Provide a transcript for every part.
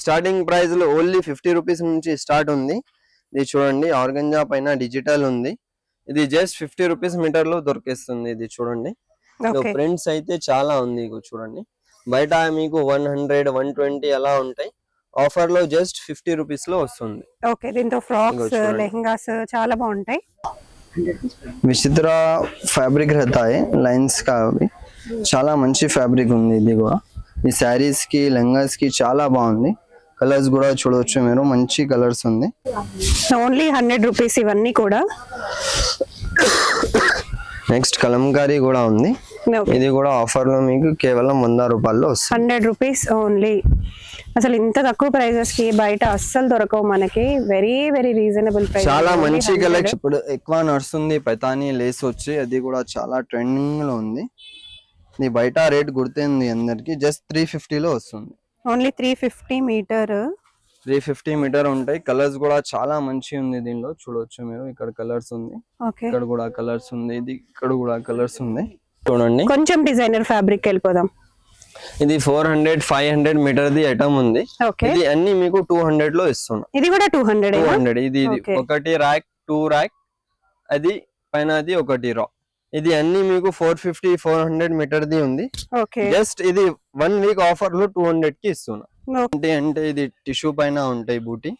Starting price లో only 50 rupees నుంచి start ఉంది. ఇది చూడండి ఆర్గంజా పైన డిజిటల్ ఉంది. ఇది జస్ట్ 50 రూపీస్ మీటర్ లో దొరికేస్తుంది. ఇది చూడండి ప్రింట్స్ అయితే చాలా ఉంది. ఇగో చూడండి బయట మీకు 100 120 అలా ఉంటాయి. ఆఫర్ లో జస్ట్ 50 రూపీస్ లో వస్తుంది. ఓకే దీంతో ఫ్రాక్స్ లెహంగాస్ చాలా బాగుంటాయి. విచిత్ర ఫ్యాబ్రిక్ रहता है లైన్స్ का చాలా మంచి ఫ్యాబ్రిక్ ఉంది. ఇది కూడా ఈ సారీస్ కి లెహంగాస్ కి చాలా బాగుంది. కలర్స్ కూడా చూడొచ్చు మీరు, మంచి కలర్స్ ఉంది. ఓన్లీ 100 రూపీస్ ఇవన్నీ కూడా. నెక్స్ట్ కలంకారీ కూడా ఉంది. ఇది కూడా ఆఫర్ లో మీకు కేవలం 100 రూపాయల్లో వస్తుంది. 100 రూపీస్ ఓన్లీ. అసలు ఇంత తక్కువ ప్రైజెస్ కి బయట అస్సలు దొరకవు మనకి. Very very reasonable price. చాలా మంచి కలెక్షన్ ఇప్పుడు ఎక్కువ నడుస్తుంది. పైతాని లేస్ వచ్చి అది కూడా చాలా ట్రెండింగ్ లో ఉంది. ఇది బయట రేట్ గుర్తుంది అందరికి. జస్ట్ 350 లో వస్తుంది. Only 350 metre. 350 మీటర్ ఉంటాయి. కలర్స్ కూడా చాలా మంచి ఉంది. దీనిలో చూడొచ్చు మీరు. ఇక్కడ కలర్స్ ఉంది, ఇక్కడ కూడా కలర్స్ ఉంది, ఇది ఇక్కడ కూడా కలర్స్ ఉంది. చూడండి కొంచెం డిజైనర్ ఫ్యాబ్రిక్ వెళ్ళిపోదాం. ఇది 400 500 మీటర్ ది ఐటమ్ ఉంది. ఇది అన్ని మీకు 200 లో ఇస్తున్నా. ఇది కూడా 200. ఇది ఒకటి ర్యాక్ 2 ర్యాక్, అది పైన అది ఒకటి రా. ఇది అన్ని మీకు 450 400 మీటర్ ది ఉంది. జస్ట్ ఇది 1 వీక్ ఆఫర్ లో 200 కి ఇస్తున్నా. అంటే ఇది టిష్యూ పైన ఉంటాయి బూటీ.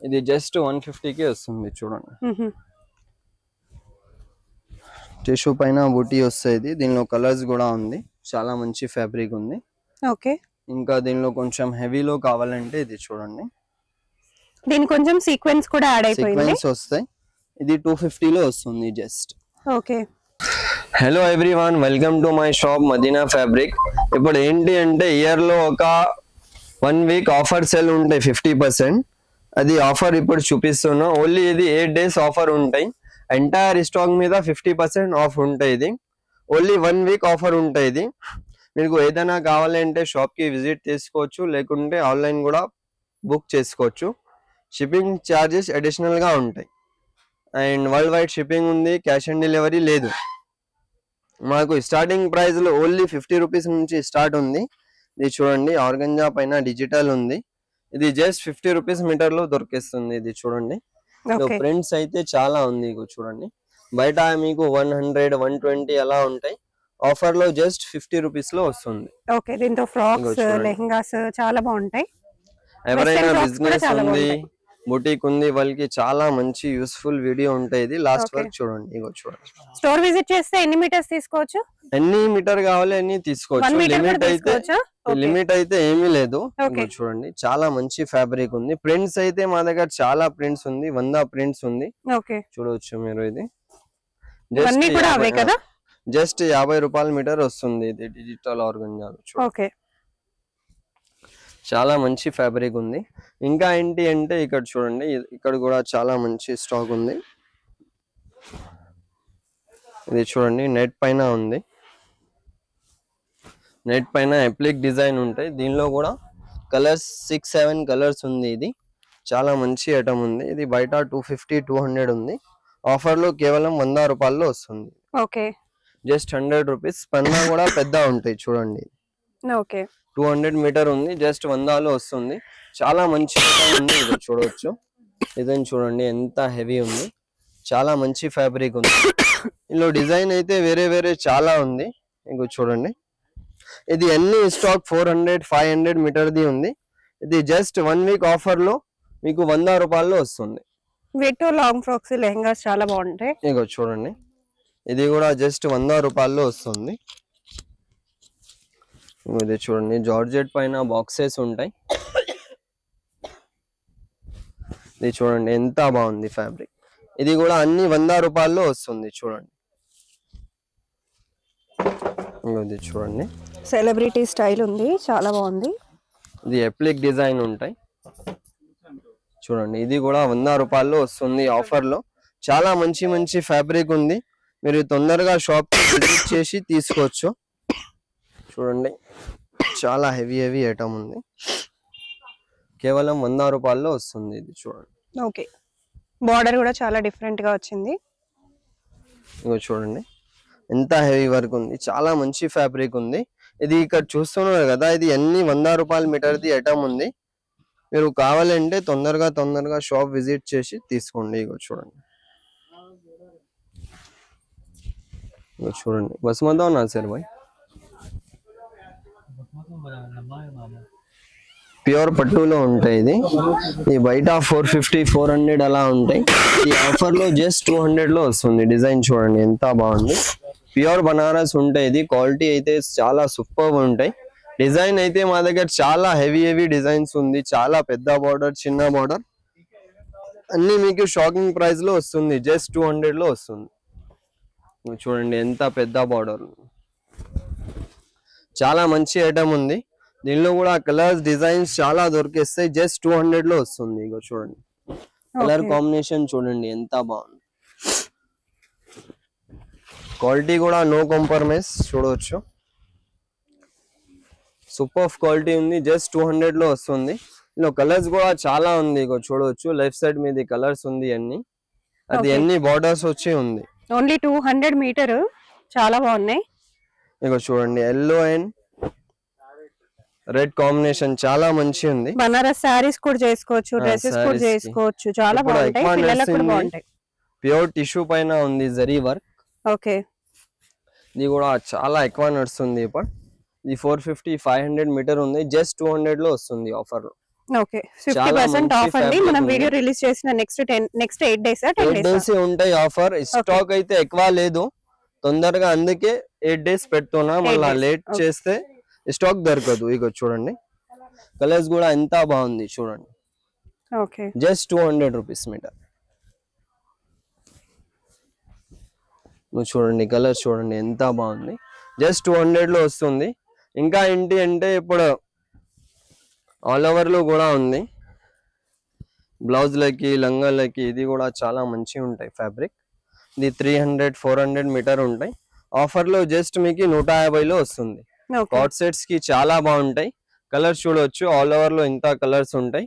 ఇది జస్ట్ 150 కి వస్తుంది. చూడండి టిష్యూ పైన బూటీ వస్తుంది. దీనిలో కలర్స్ కూడా ఉంది. చాలా మంచి ఫ్యాబ్రిక్ ఉంది. ఇంకా దీనిలో కొంచెం హెవీలో కావాలంటే ఇది చూడండి. దీని కొంచెం సీక్వెన్స్ కూడా యాడ్ అయిపోయింది. సీక్వెన్స్ వస్తాయి. ఇది 250 లో వస్తుంది just. Okay hello everyone, welcome to my shop Madina fabric. ఇప్పుడు ఏంటి అంటే ఇయర్ లో ఒక 1 వీక్ ఆఫర్ సెల్ ఉంటాయి 50%. అది ఆఫర్ ఇప్పుడు చూపిస్తున్నా. ఓన్లీ ఇది 8 డేస్ ఆఫర్ ఉంటాయి. ఎంటైర్ స్టాక్ మీద 50% ఆఫ్ ఉంటాయి. ఇది ఓన్లీ 1 వీక్ ఆఫర్ ఉంటాయి. ఇది మీకు ఏదైనా కావాలంటే షాప్ కి విజిట్ చేసుకోవచ్చు, లేకుంటే ఆన్లైన్ కూడా బుక్ చేసుకోవచ్చు. షిప్పింగ్ ఛార్జెస్ అడిషనల్ గా ఉంటాయి. అండ్ వరల్డ్ వైడ్ షిప్పింగ్ ఉంది. క్యాష్ ఆన్ డెలివరీ లేదు. మాకు స్టార్టింగ్ ప్రైస్ లో ఓన్లీ 50 రూపీస్ నుంచి స్టార్ట్ ఉంది. ఇది చూడండి ఆర్గంజా పైన డిజిటల్ ఉంది. ఇది జస్ట్ 50 రూపీస్ మీటర్ లో దొరికేస్తుంది. ఇది చూడండి ప్రింట్స్ అయితే చాలా ఉంది. చూడండి బయట మీకు 100 120 అలా ఉంటాయి. ఆఫర్ లో జస్ట్ 50 రూపీస్ లో వస్తుంది. దీంతో ఫ్రాక్స్ లెహంగాస్ చాలా బాగుంటాయి. ఎవరైనా బిజినెస్ ఉంది, బుటీక్ ఉంది, వాళ్ళకి చాలా మంచి యూస్ఫుల్ వీడియో ఉంటాయి. ఇది లాస్ట్ వరకు చూడండి. ఇగో చూడండి. స్టోర్ విజిట్ చేస్తే ఎన్ని మీటర్స్ తీసుకోవచ్చు? ఎన్ని మీటర్ కావాలి అన్ని తీసుకోవచ్చు. లిమిట్ అయితే ఏమీ లేదు. చూడండి చాలా మంచి ఫ్యాబ్రిక్ ఉంది. ప్రింట్స్ అయితే మా దగ్గర చాలా ప్రింట్స్ ఉంది. 100 ప్రింట్స్ ఉంది. చూడవచ్చు మీరు. ఇది జస్ట్ 50 రూపాయల మీటర్ వస్తుంది. ఇది డిజిటల్ ఆర్గంజా. చాలా మంచి ఫ్యాబ్రిక్ ఉంది. ఇంకా ఏంటి అంటే ఇక్కడ చూడండి, ఇక్కడ కూడా చాలా మంచి స్టాక్ ఉంది. ఇది చూడండి నెట్ పైన ఉంది. నెట్ పైన అప్లిక్ డిజైన్ ఉంటాయి. దీనిలో కూడా కలర్స్ 6-7 కలర్స్ ఉంది. ఇది చాలా మంచి ఐటమ్ ఉంది. ఇది బయట 250 200 ఉంది. ఆఫర్ లో కేవలం 100 రూపాయల్లో వస్తుంది. Just 100 rupees. పన్నా కూడా పెద్ద ఉంటాయి. చూడండి 200 మీటర్ ఉంది. జస్ట్ 100లో వస్తుంది. చాలా మంచి ఉంది. ఇది చూడవచ్చు. డిజైన్ చూడండి ఎంత హెవీ ఉంది. చాలా మంచి ఫ్యాబ్రిక్ ఉంది. ఇందులో డిజైన్ అయితే వేరే వేరే చాలా ఉంది. ఇంకో చూడండి. ఇది అన్ని స్టాక్ 400 500 మీటర్ ది ఉంది. ఇది జస్ట్ 1 వీక్ ఆఫర్ లో మీకు 100 రూపాయల్లో వస్తుంది. వీటిలో లాంగ్ ఫ్రాక్స్ లెహంగాస్ చాలా బాగుంటాయి. ఇంకో చూడండి. ఇది కూడా జస్ట్ 100 రూపాయల్లో వస్తుంది. ఇది చూడండి జార్జెట్ పైన బాక్సెస్ ఉంటాయి. ఇది చూడండి ఎంత బాగుంది ఫ్యాబ్రిక్. ఇది కూడా అన్ని 100 రూపాయల్లో వస్తుంది. చూడండి ఇది చూడండి సెలబ్రిటీ స్టైల్ ఉంది. చాలా బాగుంది. ఇది అప్లిక్ డిజైన్ ఉంటాయి. చూడండి ఇది కూడా 100 రూపాయల్లో వస్తుంది ఆఫర్ లో. చాలా మంచి మంచి ఫ్యాబ్రిక్ ఉంది. మీరు తొందరగా షాప్ కి విజిట్ చేసి తీసుకోవచ్చు. చూడండి చాలా హెవీ హెవీ ఐటమ్ ఉంది. కేవలం 100 రూపాయల్లో వస్తుంది. ఇది చూడండి. బార్డర్ కూడా చాలా డిఫరెంట్ గా వచ్చింది. ఇగో చూడండి ఎంత హెవీ వర్క్ ఉంది. చాలా మంచి ఫ్యాబ్రిక్ ఉంది. ఇది ఇక్కడ చూస్తున్నారు కదా, ఇది అన్ని 100 రూపాయల మీటర్ది ఐటమ్ ఉంది. మీరు కావాలంటే తొందరగా షాప్ విజిట్ చేసి తీసుకోండి. ఇగో చూడండి, ఇగో చూడండి. బస్ మదా ఉన్నా సార్ భాయ్, ప్యూర్ పట్టులో ఉంటాయి. ఇది బయట 450 400 అలా ఉంటాయి. ఈ ఆఫర్ లో జస్ట్ 200 లో వస్తుంది. డిజైన్ చూడండి ఎంత బాగుంది. ప్యూర్ బనారస్ ఉంటాయి. ఇది క్వాలిటీ అయితే చాలా సూపర్ ఉంటాయి. డిజైన్ అయితే మా దగ్గర చాలా హెవీ డిజైన్స్ ఉంది. చాలా పెద్ద బార్డర్, చిన్న బార్డర్ అన్ని మీకు షాకింగ్ ప్రైస్ లో వస్తుంది. జస్ట్ 200 లో వస్తుంది. చూడండి ఎంత పెద్ద బార్డర్, చాలా మంచి ఐటమ్ ఉంది. దీనిలో కూడా కలర్స్ డిజైన్స్ చాలా దొరికేస్తాయి. జస్ట్ 200 లో వస్తుంది. ఇగో చూడండి, కలర్ కాంబినేషన్ చూడండి ఎంత బాగుంది. క్వాలిటీ కూడా నో కాంప్రమైజ్ చూడవచ్చు. సూపర్ క్వాలిటీ ఉంది. జస్ట్ 200 లో వస్తుంది. ఇందులో కలర్స్ కూడా చాలా ఉంది. ఇగో చూడవచ్చు, లెఫ్ట్ సైడ్ మీద కలర్స్ ఉంది అన్ని. అది అన్ని బార్డర్స్ వచ్చి ఉంది. Only 200 metre. చాలా బాగున్నాయి. ఇగో చూడండి, ఎల్లో అండ్ రెడ్ కాంబినేషన్ చాలా మంచి ఉంది. బనారస్ సారీస్ కూడా చేసుకోవచ్చు, డ్రెస్సెస్ కూడా చేసుకోవచ్చు. చాలా బాగుంటాయి. పిల్లలకు కూడా బాగుంటాయి. ప్యూర్ టిష్యూ పైన ఉంది జరీ వర్క్. ఓకే, ఇది కూడా చాలా ఎక్కువ నడుస్తుంది ఇప్పుడు. ఇది 450 500 మీటర్ ఉంది. జస్ట్ 200 లో వస్తుంది ఆఫర్ లో. ఓకే, 50% ఆఫ్ అండి. మనం వీడియో రిలీజ్ చేసిన నెక్స్ట్ 8 డేస్ 10 డేస్ ఉంటాయి ఆఫర్. స్టాక్ అయితే ఎక్కువ లేదు తొందరగా, అందుకే 8 డేస్ పెడుతున్నా. మళ్ళీ లేట్ చేస్తే స్టాక్ దొరకదు. ఇగో చూడండి, కలర్స్ కూడా ఎంత బాగుంది చూడండి. Okay, just 200 rupees metre. నువ్వు చూడండి, కలర్స్ చూడండి ఎంత బాగుంది. జస్ట్ 200 లో వస్తుంది. ఇంకా ఏంటి అంటే ఇప్పుడు ఆల్ ఓవర్ లో కూడా ఉంది. బ్లౌజ్లకి, లంగాలకి ఇది కూడా చాలా మంచి ఉంటాయి ఫ్యాబ్రిక్. ఇది 300 400 మీటర్ ఉంటాయి. ఆఫర్ లో జస్ట్ మీకు 150 లో వస్తుంది. కాట్ సెట్స్ కి చాలా బాగుంటాయి. కలర్స్ చూడవచ్చు, ఆల్ ఓవర్ లో ఇంత కలర్స్ ఉంటాయి.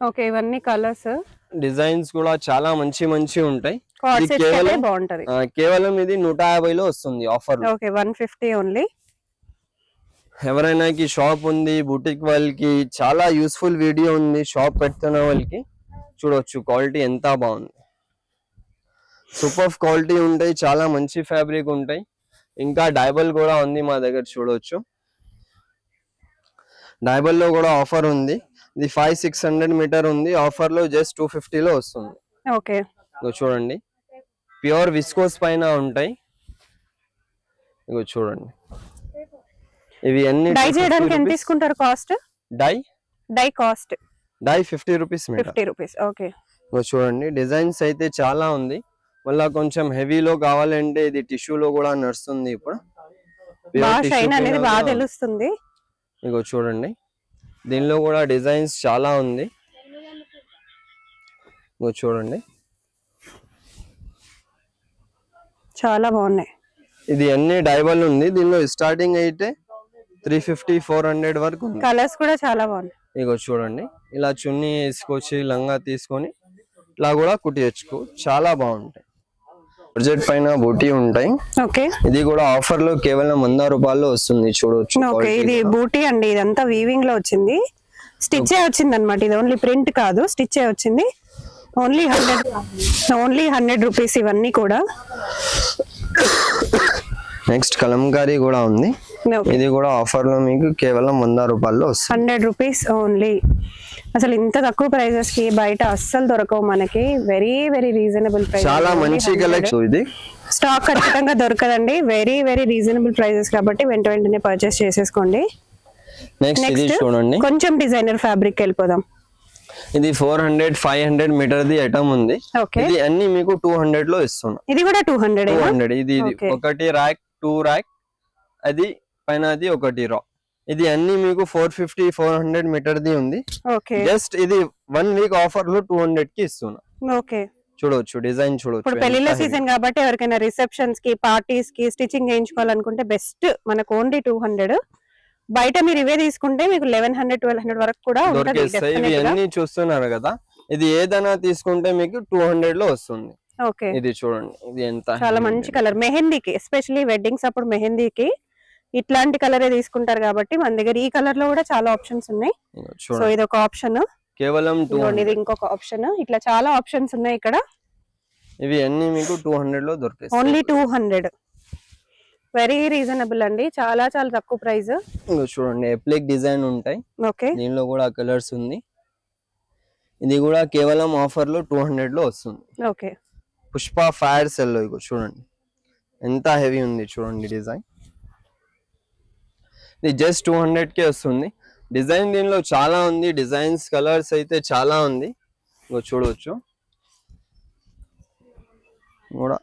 ఓకే, ఇవన్నీ కలర్స్, డిజైన్స్ కూడా చాలా మంచి ఉంటాయి. బాగుంటది. కేవలం ఇది 150 లో వస్తుంది ఆఫర్. Okay, 150 only. ఎవరైనా షాప్ ఉంది, బుటిక్ వాళ్ళకి చాలా యూస్ఫుల్ వీడియో ఉంది. షాప్ పెడుతున్న వాళ్ళకి చూడవచ్చు, క్వాలిటీ ఎంత బాగుంది. సూపర్ క్వాలిటీ ఉంటాయి. చాలా మంచి ఫ్యాబ్రిక్ ఉంటాయి. ఇంకా డైబల్ కూడా ఉంది మా దగ్గర చూడవచ్చు. డైబల్ లో కూడా ఆఫర్ ఉంది. ఇది 500-600 మీటర్ ఉంది. ఆఫర్ లో జస్ట్ 250 లో వస్తుంది. ఓకే, చూడండి, ప్యూర్ విస్కోస్ పైన ఉంటాయి. ఇగో చూడండి, ఇవి అన్ని డై చేయడానికి ఎంత తీసుకుంటారు cost? Dye cost 50 rupees. 50 rupees. Okay, చూడండి, డిజైన్స్ అయితే చాలా ఉంది. మళ్ళా కొంచెం హెవీలో కావాలంటే ఇది టిష్యూలో కూడా నడుస్తుంది. ఇప్పుడు షైన్ అనేది బాగా తెలుస్తుంది. ఇగో చూడండి, దీనిలో కూడా డిజైన్స్ చాలా ఉంది. ఇగో చూడండి, చాలా బాగున్నాయి. ఇది అన్ని డైబల్ ఉంది. దీనిలో స్టార్టింగ్ అయితే 350 400 వరకు ఉంది. కలర్స్ కూడా చాలా బాగున్నాయి. ఇగో చూడండి, ఇలా చున్నీ వేసుకొచ్చి లంగా తీసుకొని ఇట్లా కూడా కుట్టించుకో, చాలా బాగుంటాయి. బడ్జెట్ పైన బూటీ ఉంటాయి. ఓకే, ఇది కూడా ఆఫర్ లో కేవలం 100 రూపాయల్లో వస్తుంది. చూడవచ్చు. ఓకే, ఇది బూటీ అండి. ఇదంతా వీవింగ్ లో వచ్చింది, స్టిచ్ వచ్చింది అనమాట. ఇది ఓన్లీ ప్రింట్ కాదు, స్టిచ్ వచ్చింది. ఓన్లీ 100 రూపీస్ ఇవన్నీ కూడా. నెక్స్ట్ కలంకారీ కూడా ఉంది. ఇది కూడా ఆఫర్ లో మీకు కేవలం 100 రూపాయల్లో వస్తుంది. 100 రూపీస్ ఓన్లీ. అసలు ఇంత తక్కువ ప్రైజెస్ కి బయట అస్సలు దొరకవు మనకి. Very reasonable price. చాలా మంచి కలెక్షన్. ఇది స్టాక్ ఖచ్చితంగా దొరకదండి. వెరీ రీజనబుల్ ప్రైజెస్ కాబట్టి వెంటనే పర్చేస్ చేసేసుకోండి. నెక్స్ట్ ఇది చూడండి, కొంచెం డిజైనర్ ఫ్యాబ్రిక్ వెళ్ళిపోదాం. ఇది 400-500 మీటర్ ది ఐటమ్ ఉంది. ఇది అన్ని మీకు 200 లో ఇస్తున్నా. ఇది కూడా 200. ఇది ఒకటి ర్యాక్, 2 ర్యాక్, అది పైన అది ఒకటి రా. ఇది అన్ని మీకు 450-400 మీటర్ ది ఉంది. జస్ట్ ఇది 1 వీక్ ఆఫర్ లో 200 కి ఇస్తున్నా. ఓకే, చూడవచ్చు, డిజైన్ చూడవచ్చు. ఇప్పుడు పెళ్లిళ్ళ సీజన్ కాబట్టి ఎవరికైనా రిసెప్షన్స్ కి, పార్టీస్ కి స్టిచింగ్ చేయించుకోవాలనుకుంటే బెస్ట్. మనకు ఓన్లీ 200. బయట మీరు ఇవే తీసుకుంటే మీకు 1100-1200 వరకు కూడా దొరికేస్తాయి. ఇవి అన్ని చూస్తున్నారు కదా, ఇది ఏదైనా తీసుకుంటే మీకు 200 లో వస్తుంది. ఓకే, ఇది చూడండి, ఇది ఎంత చాలా మంచి కలర్. మెహందీకి, ఎస్పెషల్లీ వెడ్డింగ్స్ అప్పుడు మెహందీకి ఇట్లాంటి కలరే తీసుకుంటారు కాబట్టి మన దగ్గర ఈ కలర్ లో కూడా చాలా ఆప్షన్స్ ఉన్నాయి. సో ఇది ఒక ఆప్షన్, కేవలం 200. ఇది ఇంకొక ఆప్షన్. ఇట్లా చాలా ఆప్షన్స్ ఉన్నాయి ఇక్కడ. ఇవి అన్ని మీకు 200 లో దొరుకుతాయి. ఓన్లీ 200. వెరీ రీజనబుల్ అండి, చాలా చాలా తక్కువ ప్రైస్. చూడండి ఎప్లిక్ డిజైన్ ఉంటాయి. ఓకే, దీనిలో కూడా కలర్స్ ఉంది. ఇది కూడా కేవలం ఆఫర్ లో 200 లో వస్తుంది. ఓకే, పుష్ప ఫైర్ సెల్ లో ఇగో చూడండి ఎంత హెవీ ఉంది చూడండి డిజైన్. ఇది జస్ట్ 200 కే వస్తుంది. డిజైన్ దీనిలో చాలా ఉంది, డిజైన్స్ కలర్స్ అయితే చాలా ఉంది. ఇగో చూడవచ్చు కూడా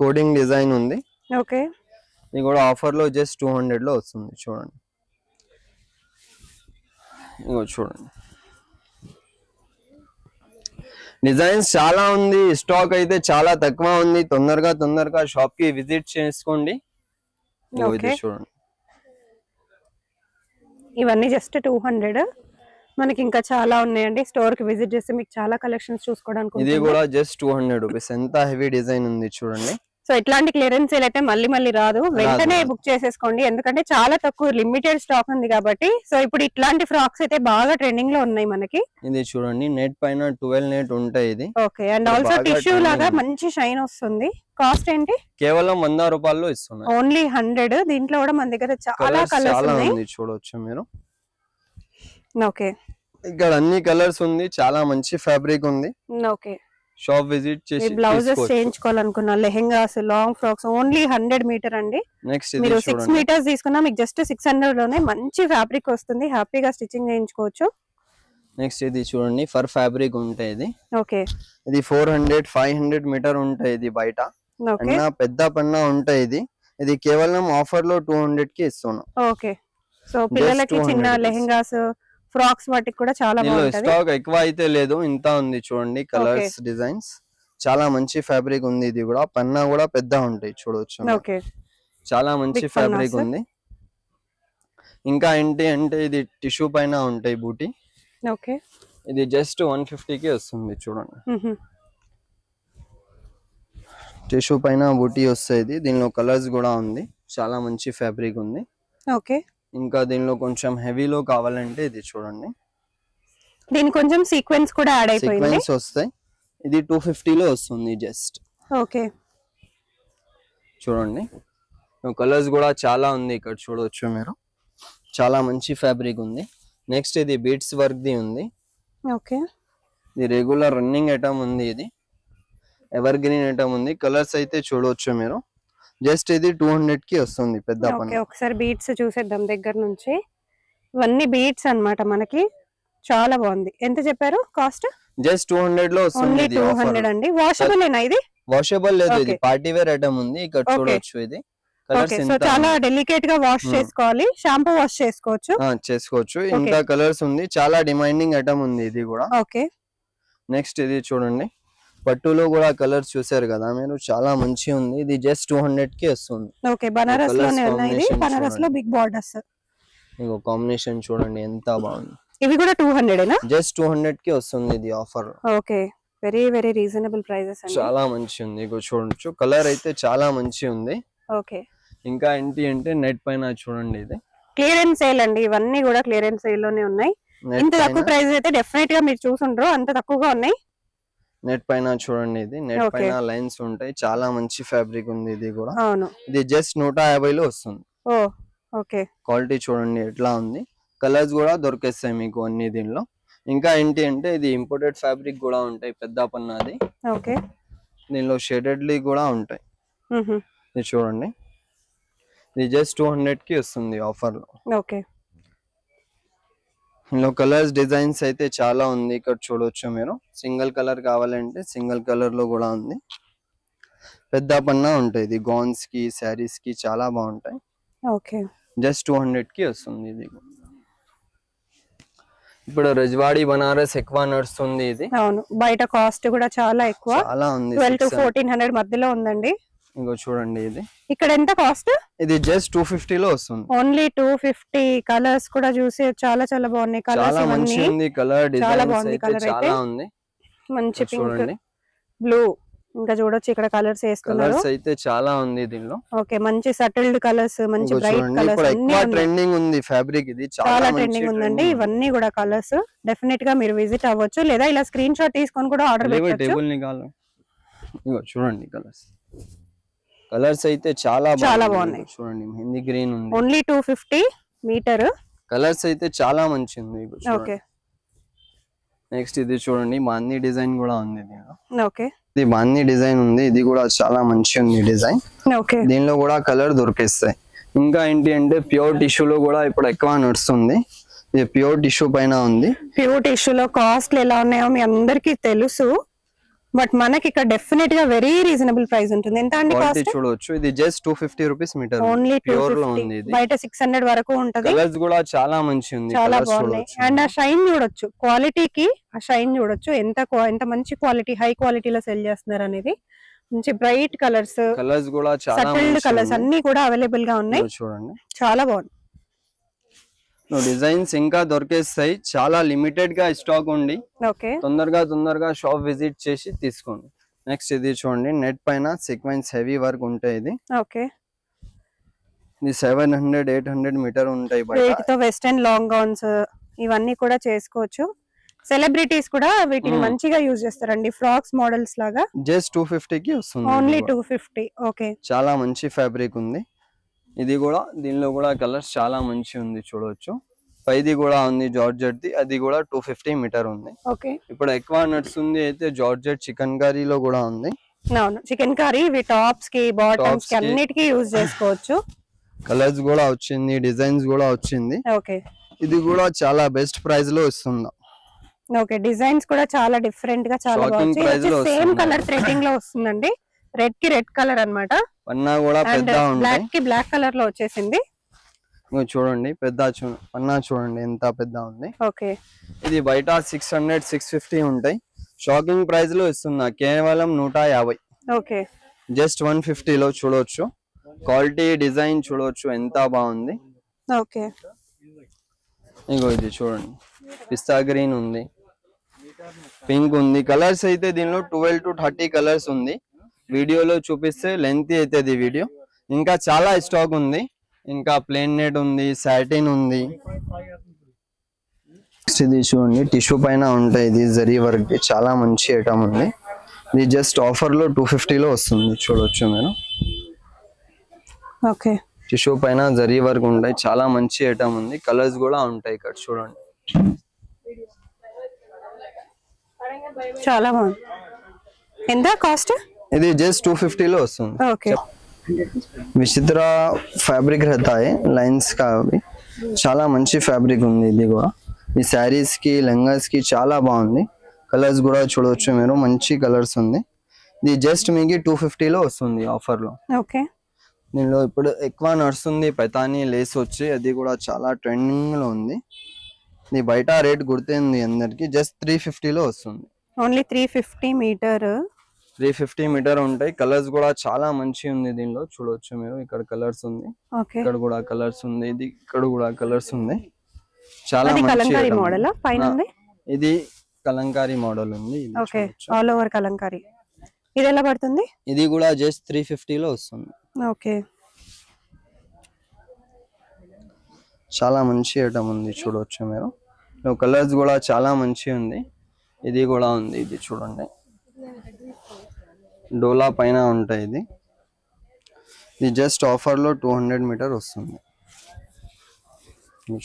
కోడింగ్ డిజైన్ ఉంది. ఓకే, ఇది కూడా ఆఫర్ లో జస్ట్ 200 లో వస్తుంది. చూడండి ఇగో చూడండి డిజైన్స్ చాలా ఉంది, స్టాక్ అయితే చాలా తక్కువ ఉంది. తొందరగా షాప్ కి విజిట్ చేసుకోండి. ఇది చూడండి ఇవన్నీ జస్ట్ 200. మనకి ఇంకా చాలా ఉన్నాయండి, స్టోర్ కి విజిట్ చేస్తే మీకు చాలా కలెక్షన్స్ చూసుకోవడానికి. ఇది కూడా జస్ట్ 200 రూపీస్. ఎంత హెవీ డిజైన్ ఉంది చూడండి. సో ఇట్లాంటి క్లియరెన్స్ సేల్ అయితే మళ్ళీ రాదు, వెంటనే బుక్ చేసేసుకోండి, ఎందుకంటే చాలా తక్కువ లిమిటెడ్ స్టాక్ ఉంది కాబట్టి. సో ఇప్పుడు ఇట్లాంటి ఫ్రాక్స్ అయితే బాగా ట్రెండింగ్ లో ఉన్నాయి మనకి. ఇది చూడండి నెట్ పైన 12 నెట్ ఉంటాయి ఇది. ఓకే, అండ్ ఆల్సో టిష్యూ లాగా మంచి షైన్ వస్తుంది. కాస్ట్ ఏంటి? కేవలం 100 రూపాయల్లో ఇస్తున్నాయి. ఓన్లీ 100. దీంట్లో కూడా మన దగ్గర చాలా కలర్స్ ఉన్నాయి, చూడొచ్చు మీరు. ఓకే, ఇక్కడ అన్ని కలర్స్ ఉంది, చాలా మంచి ఫ్యాబ్రిక్ ఉంది. ఓకే, షాప్ విజిట్ చేసి బ్లౌజెస్ చేయించుకోవాలనుకున్నా, lehengas, long frocks only 100 metre అండి. నెక్స్ట్ మీరు 6 మీటర్స్ తీసుకున్నా మీకు జస్ట్ 600 లోనే మంచి ఫ్యాబ్రిక్ వస్తుంది, హ్యాపీగా స్టిచ్చింగ్ చేయించుకోవచ్చు. నెక్స్ట్ ఇది చూడండి ఫర్ ఫ్యాబ్రిక్ ఉంటాయి ఇది. ఓకే, ఇది 400-500 మీటర్ ఉంటాయి ఇది బయట. అన్న పెద్ద పన్నా ఉంటాయి ఇది. ఇది కేవలం ఆఫర్ లో 200 కి ఇస్తున్నాం. ఓకే, సో పిల్లలకి చిన్న లెహెంగాస్, ఫ్రాక్స్ వాటికి కూడా చాలా బాగుంటది. స్టాక్ ఎక్కువ అయితే లేదు, ఇంత ఉంది చూడండి. కలర్స్, డిజైన్స్ చాలా మంచి ఫ్యాబ్రిక్ ఉంది. ఇది కూడా పన్నా కూడా పెద్ద ఉంటాయి చూడవచ్చు. ఓకే, చాలా మంచి ఫ్యాబ్రిక్ ఉంది. ఇంకా ఏంటి అంటే ఇది టిష్యూ పైన ఉంటాయి బూటీ. ఓకే, ఇది జస్ట్ 150 కి వస్తుంది చూడండి. టిష్యూ పైన బూటీ వస్తుంది. దీనిలో కలర్స్ కూడా ఉంది, చాలా మంచి ఫ్యాబ్రిక్ ఉంది. ఓకే, ఇంకా దీనిలో కొంచెం హెవీలో కావాలంటే ఇది చూడండి, దీని కొంచెం సీక్వెన్స్ కూడా యాడ్ అయిపోయింది. సీక్వెన్స్ వస్తాయి. ఇది 250 లో వస్తుంది జస్ట్. ఓకే, చూడండి కలర్స్ కూడా చాలా ఉంది ఇక్కడ చూడవచ్చు మీరు. చాలా మంచి ఫ్యాబ్రిక్ ఉంది. నెక్స్ట్ ఇది బీట్స్ వర్క్ ది ఉంది. ఓకే, ఇది రెగ్యులర్ రన్నింగ్ ఐటమ్ ఉంది. ఇది ఎవర్ గ్రీన్ ఐటమ్ ఉంది. కలర్స్ అయితే చూడవచ్చు మీరు. జస్ట్ ఇది 200 కి వస్తుంది పెద్ద పని. ఒకసారి బీట్స్ చూసేద్దాం దగ్గర నుంచి. ఇవన్నీ బీట్స్ అన్నమాట మనకి, చాలా బాగుంది. ఎంత చెప్పారు కాస్ట్? జస్ట్ 200 లో వస్తుంది. 200 అండి. వాషబుల్ ఏనా ఇది? వాషబుల్ లేదు, ఇది పార్టీ వేర్ ఐటమ్ ఉంది. ఇక్కడ చూడొచ్చు ఇది కలర్స్. సో చాలా డెలికేట్ గా వాష్ చేసుకోవాలి, షాంపూ వాష్ చేసుకోవచ్చు. ఇంకా కలర్స్ ఉంది, చాలా డిమాండింగ్ ఐటమ్ ఉంది ఇది కూడా. ఓకే, నెక్స్ట్ ఇది చూడండి పట్టులో కూడా కలర్స్ చూసారు కదా మీరు, చాలా మంచి ఉంది. ఇది జస్ట్ 200 కి వస్తుంది. ఓకే, బనారస్ లోనే ఉన్నాయి. ఇది బనారస్ లో బిగ్ బార్డర్స్. ఇంకో కాంబినేషన్ చూడండి ఎంత బాగుంది. ఇవి కూడా 200 ఏనా? జస్ట్ 200 కి వస్తుంది ఇది offer. Okay, very reasonable prices అండి. చాలా మంచి ఉంది. ఇగో చూడొచ్చు కలర్ అయితే చాలా మంచి ఉంది. ఓకే, ఇంకా ఏంటి అంటే నెట్ పైన చూడండి ఇది క్లియరెన్స్ సేల్ అండి. ఇవన్నీ కూడా క్లియరెన్స్ సేల్ లోనే ఉన్నాయి. ఇంత తక్కువ ప్రైస్ అయితే డెఫినెట్ గా మీరు చూసుంటారు, అంత తక్కువగా ఉన్నాయి. నెట్ పైన చూడండి ఇది నెట్ పైన లైన్స్ ఉంటాయి. చాలా మంచి ఫ్యాబ్రిక్ ఉంది ఇది కూడా. అవును, ఇది జస్ట్ 150 లో వస్తుంది. ఓ ఓకే, క్వాలిటీ చూడండి ఎట్లా ఉంది. కలర్స్ కూడా దొరికేస్తాయి మీకు అన్ని దీనిలో. ఇంకా ఏంటి అంటే ఇది ఇంపోర్టెడ్ ఫ్యాబ్రిక్ కూడా ఉంటాయి పెద్ద పన్నది. ఓకే, దీనిలో షేడెడ్లీ కూడా ఉంటాయి. ఇది చూడండి ఇది జస్ట్ 200 కి వస్తుంది ఆఫర్ లో. ఓకే, ఇందులో కలర్స్, డిజైన్స్ అయితే చాలా ఉంది. ఇక్కడ చూడొచ్చు మీరు. సింగిల్ కలర్ కావాలంటే సింగిల్ కలర్ లో కూడా ఉంది. పెద్ద పన్నా ఉంటాయి. ఇది గౌన్స్ కి, శారీస్ కి చాలా బాగుంటాయి. ఓకే, జస్ట్ 200 కి వస్తుంది ఇది. ఇప్పుడు రజవాడి బనారస్ ఎక్కువ నడుస్తుంది ఇది. అవును, బయట కాస్ట్ కూడా చాలా ఎక్కువ, చాలా ఉంది. 1200 to 1400 మధ్యలో ఉందండి. ఇంకో చూడండి ఇది ఇక్కడ ఎంత కాస్ట్? ఇది జస్ట్ 250 లో వస్తుంది. ఓన్లీ 250. కలర్స్ కూడా చూసి చాలా బాగున్నాయి. కలర్స్ చాలా మంచి ఉంది. కలర్ డిజైన్స్ బాగుంది. అయితే చాలా ఉంది. మంచి పింక్, చూడండి బ్లూ, ఇంకా చూడొచ్చు ఇక్కడ కలర్స్ వేస్తున్నారు. కలర్స్ అయితే చాలా ఉంది దీనిలో. ఓకే, మంచి సటిల్డ్ కలర్స్, మంచి బ్రైట్ కలర్స్ అన్ని ట్రెండింగ్ ఉంది ఫ్యాబ్రిక్. ఇది చాలా ట్రెండింగ్ ఉందండి. ఇవన్నీ కూడా కలర్స్. డెఫినెట్ గా మీరు విజిట్ అవ్వచ్చు, లేదా ఇలా స్క్రీన్ షాట్ తీసుకొని కూడా ఆర్డర్ పెట్టొచ్చు. టేబుల్ నికాలు. ఇగో చూడండి కలర్స్ అయితే చాలా బాగున్నాయి. చూడండి మెహందీ గ్రీన్ ఉంది. Only 250 metre. కలర్స్ అయితే చాలా మంచి ఉంది. ఓకే, నెక్స్ట్ ఇది చూడండి బాందీ డిజైన్ కూడా ఉంది దీనిలో. ఓకే, ఇది బాందీ డిజైన్ ఉంది. ఇది కూడా చాలా మంచి ఉంది డిజైన్. ఓకే, దీనిలో కూడా కలర్ దొరికేస్తాయి. ఇంకా ఏంటి అంటే ప్యూర్ టిష్యూలో కూడా ఇప్పుడు ఎక్కువ నడుస్తుంది. ఇది ప్యూర్ టిష్యూ పైన ఉంది. ప్యూర్ టిష్యూలో కాస్ట్లు ఎలా ఉన్నాయో మీ అందరికి తెలుసు, బట్ మనకి ఇక్కడ డెఫినెట్ గా వెరీ రీజనబుల్ ప్రైస్ ఉంటుంది. ఎంత అండి కాస్ట్? చూడొచ్చు, ఇది just 250 rupees metre. Only pure లో ఉంది. ఇది బయట 600 వరకు ఉంటది. కలర్స్ కూడా చాలా మంచి ఉంది. చాలా బాగున్నాయి. అండ్ ఆ షైన్ చూడొచ్చు, క్వాలిటీకి ఆ షైన్ చూడొచ్చు. ఎంత మంచి క్వాలిటీ, హై క్వాలిటీలో సెల్ చేస్తున్నారు అనేది. మంచి బ్రైట్ కలర్స్ కూడా చాలా సటిల్డ్ కలర్స్ అన్ని కూడా అవైలబుల్ గా ఉన్నాయి. చూడండి చాలా బాగుంది. డిజైన్స్ ఇంకా దొరికేస్తాయి. చాలా లిమిటెడ్ గా స్టాక్ ఉంది. ఓకే, తొందరగా షాప్ విజిట్ చేసి తీసుకోండి. నెక్స్ట్ ఇది చూడండి నెట్ పైన సీక్వెన్స్ హెవీ వర్క్ ఉంటాయి. ఇది ఓకే, ఇది 700-800 మీటర్ ఉంటాయి. వీటితో వెస్టర్న్ లాంగ్ గౌన్స్ ఇవన్నీ కూడా చేసుకోవచ్చు. సెలబ్రిటీస్ కూడా వీటిని మంచిగా యూజ్ చేస్తారండి, ఫ్రాక్స్ మోడల్స్ లాగా. జస్ట్ 250 కి వస్తుంది. ఓన్లీ 250. ఓకే, చాలా మంచి ఫ్యాబ్రిక్ ఉంది. ఇది కూడా దీనిలో కూడా కలర్స్ చాలా మంచి ఉంది. చూడొచ్చు పైది కూడా ఉంది జార్జెట్ ది. అది కూడా 250 మీటర్ ఉంది. ఓకే, ఇప్పుడు ఎక్కువ నడుస్తుంది అయితే జార్జెట్ చికెన్ కర్రీలో కూడా ఉంది. అవును, చికెన్ కర్రీ ఇవి టాప్స్ కి బాటమ్స్ కి అన్నిటికీ యూజ్ చేసుకోవచ్చు. కలర్స్ కూడా వచ్చింది, డిజైన్స్ కూడా వచ్చింది. ఓకే, ఇది కూడా చాలా బెస్ట్ ప్రైస్ లో ఇస్తుంది. ఓకే, డిజైన్స్ కూడా చాలా డిఫరెంట్ గా చాలా బాగుంది. సేమ్ కలర్ థ్రెడింగ్ లో వస్తుందండి. రెడ్ కి రెడ్ కలర్ అన్నమాట. పన్నా కూడా పెద్ద ఉంది. బ్లాక్ కి బ్లాక్ కలర్ లో వచ్చేసింది. చూడండి పెద్ద పన్నా చూడండి ఎంత పెద్ద ఉంది. ఓకే, ఇది బయట 600-650 ఉంటాయి. షాకింగ్ ప్రైస్ లో ఇస్తున్నా కేవలం 150. ఓకే, జస్ట్ 150 లో చూడొచ్చు. క్వాలిటీ డిజైన్ చూడొచ్చు ఎంత బాగుంది. ఓకే, ఇగో ఇది చూడండి పిస్తా గ్రీన్ ఉంది, పింక్ ఉంది. కలర్స్ అయితే దీనిలో 12-30 కలర్స్ ఉంది. వీడియోలో చూపిస్తే లెంత్ అవుతుంది వీడియో. ఇంకా చాలా స్టాక్ ఉంది. ఇంకా ప్లేన్ నెట్ ఉంది, సాటిన్ ఉంది. ఇది చూడండి టిష్యూ పైన ఉంటాయి. ఇది జరీ వర్క్ చాలా మంచి ఐటమ్ ఉంది. ఇది జస్ట్ ఆఫర్ లో 250 లో వస్తుంది. చూడొచ్చు మీరు. ఓకే, టిష్యూ పైన జరీ వర్క్ ఉంటాయి. చాలా మంచి ఐటమ్ ఉంది. కలర్స్ కూడా ఉంటాయి ఇక్కడ చూడండి. చాలా బాగుంది. ఎంత కాస్ట్? ఇది జస్ట్ 250 లో వస్తుంది. ఓకే, విచిత్ర ఫ్యాబ్రిక్ रहता है లైన్స్ का भी. చాలా మంచి ఫ్యాబ్రిక్ ఉంది. ఇది కూడా ఈ శారీస్ కి లెహంగాస్ కి చాలా బాగుంది. కలర్స్ కూడా చూడొచ్చు మీరు, మంచి కలర్స్ ఉంది. ఇది జస్ట్ మీకు 250 లో వస్తుంది ఆఫర్ లో. ఓకే, దీనిలో ఇప్పుడు ఎక్కువ నడుస్తుంది పైతానీ లేస్ వచ్చి. అది కూడా చాలా ట్రెండింగ్ లో ఉంది. ఇది బయట రేట్ గుర్తుంది అందరికి. జస్ట్ 350 లో వస్తుంది. Only 350 metre. 350 మీటర్ ఉంటాయి. కలర్స్ కూడా చాలా మంచి ఉంది. దీనిలో చూడొచ్చు మీరు. ఇక్కడ కలర్స్ ఉంది, ఇక్కడ కూడా కలర్స్ ఉంది, ఇది ఇక్కడ కూడా కలర్స్ ఉంది. చాలా కలంకారీ మోడల్ పైన ఉంది. ఇది కలంకారీ మోడల్ ఉంది. Okay, all over Kalamkari. ఇది ఎలా పడుతుంది? ఇది కూడా జస్ట్ 350 లో వస్తుంది. ఓకే, చాలా మంచి ఐటమ్ ఉంది. చూడొచ్చు మీరు. కలర్స్ కూడా చాలా మంచి ఉంది. ఇది కూడా ఉంది. ఇది చూడండి డోలా పైన ఉంటాయి. ఇది జస్ట్ ఆఫర్ లో 200 మీటర్ వస్తుంది.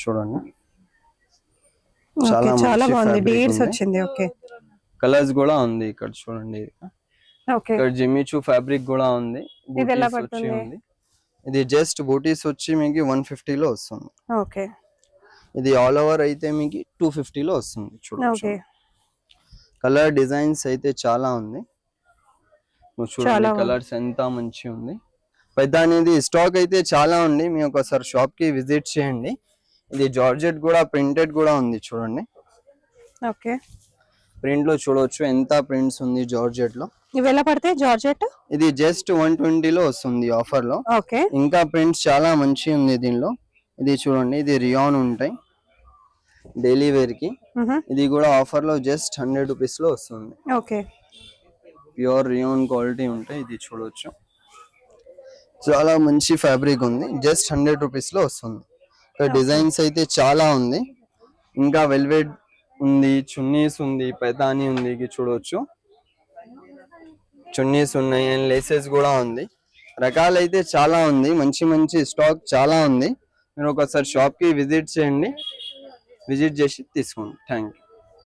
చూడండి చాలా బాగుంది. బీడ్స్ వచ్చింది. ఓకే, కలర్స్ కూడా ఉంది. ఇక్కడ చూడండి. ఓకే, ఇక్కడ జిమ్మిచూ ఫ్యాబ్రిక్ కూడా ఉంది. ఇది ఎలా పడుతుంది? ఇది జస్ట్ బూటీస్ వచ్చి మీకు 150 లో వస్తుంది. ఓకే, ఇది ఆల్ ఓవర్ అయితే మీకు 250 లో వస్తుంది. చూడండి. ఓకే, కలర్ డిజైన్స్ అయితే చాలా ఉంది. చూడండి కలర్స్ ఎంత మంచి ఉంది. పైతానీది స్టాక్ అయితే చాలా ఉంది. మీ ఒకసారి షాప్ కి విజిట్ చేయండి. ఇది జార్జెట్ కూడా ప్రింటెడ్ కూడా ఉంది. చూడండి. ఓకే, ప్రింట్ లో చూడొచ్చు ఎంత ప్రింట్స్ ఉంది జార్జెట్ లో. ఇవి ఎలా పడతాయి జార్జెట్? ఇది జస్ట్ 120 లో వస్తుంది ఆఫర్ లో. ఓకే, ఇంకా ప్రింట్స్ చాలా మంచి ఉంది దీనిలో. ఇది చూడండి. ఇది రియాన్ ఉంటాయి డైలీ వేర్ కి. ఇది కూడా ఆఫర్ లో జస్ట్ 100 రూపీస్ లో వస్తుంది. ఓకే, ప్యూర్ రియోన్ క్వాలిటీ ఉంటాయి. ఇది చూడొచ్చు, చాలా మంచి ఫ్యాబ్రిక్ ఉంది. జస్ట్ 100 రూపీస్ లో వస్తుంది. డిజైన్స్ అయితే చాలా ఉంది. ఇంకా వెల్వెట్ ఉంది, చున్నీస్ ఉంది, పైతానీ ఉంది. ఇది చూడొచ్చు, చున్నీస్ ఉన్నాయి అండ్ లేసెస్ కూడా ఉంది. రకాలు అయితే చాలా ఉంది. మంచి మంచి స్టాక్ చాలా ఉంది. మీరు ఒకసారి షాప్ కి విజిట్ చేయండి, విజిట్ చేసి తీసుకోండి. Thank you.